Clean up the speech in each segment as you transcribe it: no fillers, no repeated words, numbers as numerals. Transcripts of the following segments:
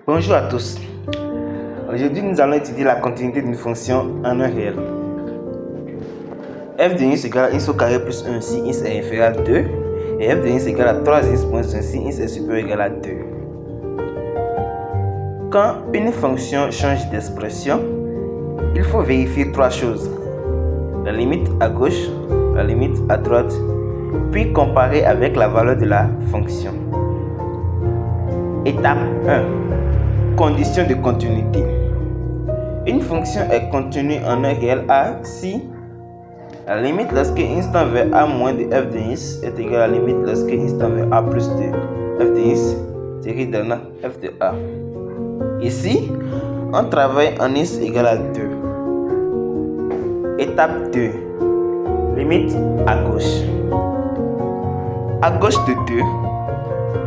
Bonjour à tous. Aujourd'hui, nous allons étudier la continuité d'une fonction en un réel. F de x égale à x au carré plus 1 si x est inférieur à 2 et f de x égale à 3x moins 1 si x est supérieur ou égal à 2. Quand une fonction change d'expression, il faut vérifier trois choses. La limite à gauche, la limite à droite, puis comparer avec la valeur de la fonction. Étape 1. Condition de continuité. Une fonction est contenue en un réel A si la limite lorsque x tend vers A moins de f de x est égale à la limite lorsque x tend vers A plus de f de x, ce qui donne f de A. Ici, on travaille en x égale à 2. Étape 2. Limite à gauche. À gauche de 2,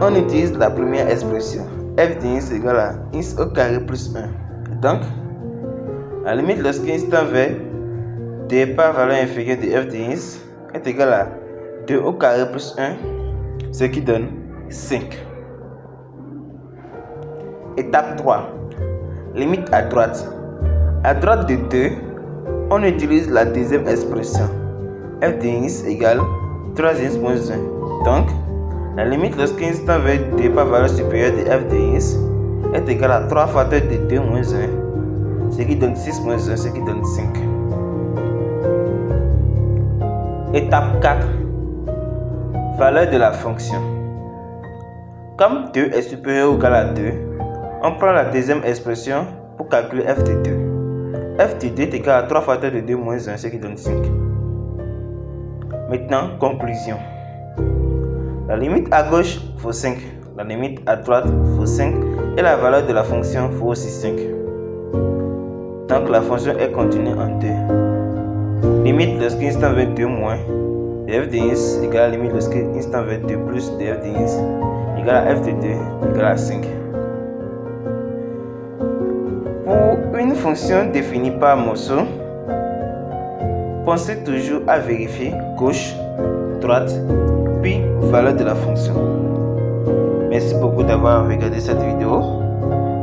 on utilise la première expression. F de x égale à x au carré plus 1. Donc, la limite lorsque x tend vers 2 par valeur inférieure de f de x est égale à 2 au carré plus 1, ce qui donne 5. Étape 3. Limite à droite. À droite de 2, on utilise la deuxième expression. F de x égale 3x moins 1. Donc, la limite lorsque x tend vers 2 par valeur supérieure de f de x est égale à 3 facteurs de 2 moins 1, ce qui donne 6 moins 1, ce qui donne 5. Étape 4. Valeur de la fonction. Comme 2 est supérieur ou égal à 2, on prend la deuxième expression pour calculer f de 2. F de 2 est égal à 3 facteurs de 2 moins 1, ce qui donne 5. Maintenant, conclusion. La limite à gauche vaut 5, la limite à droite vaut 5 et la valeur de la fonction vaut aussi 5. Donc la fonction est contenue en 2. Limite lorsque x tend vers 2 moins de f de x égale à la limite lorsque x tend vers 2 plus de f de x égale à f de 2 égale à 5. Pour une fonction définie par morceau, pensez toujours à vérifier gauche, droite, puis valeur de la fonction. Merci beaucoup d'avoir regardé cette vidéo.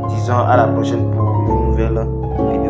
Disons à la prochaine pour une nouvelle vidéo.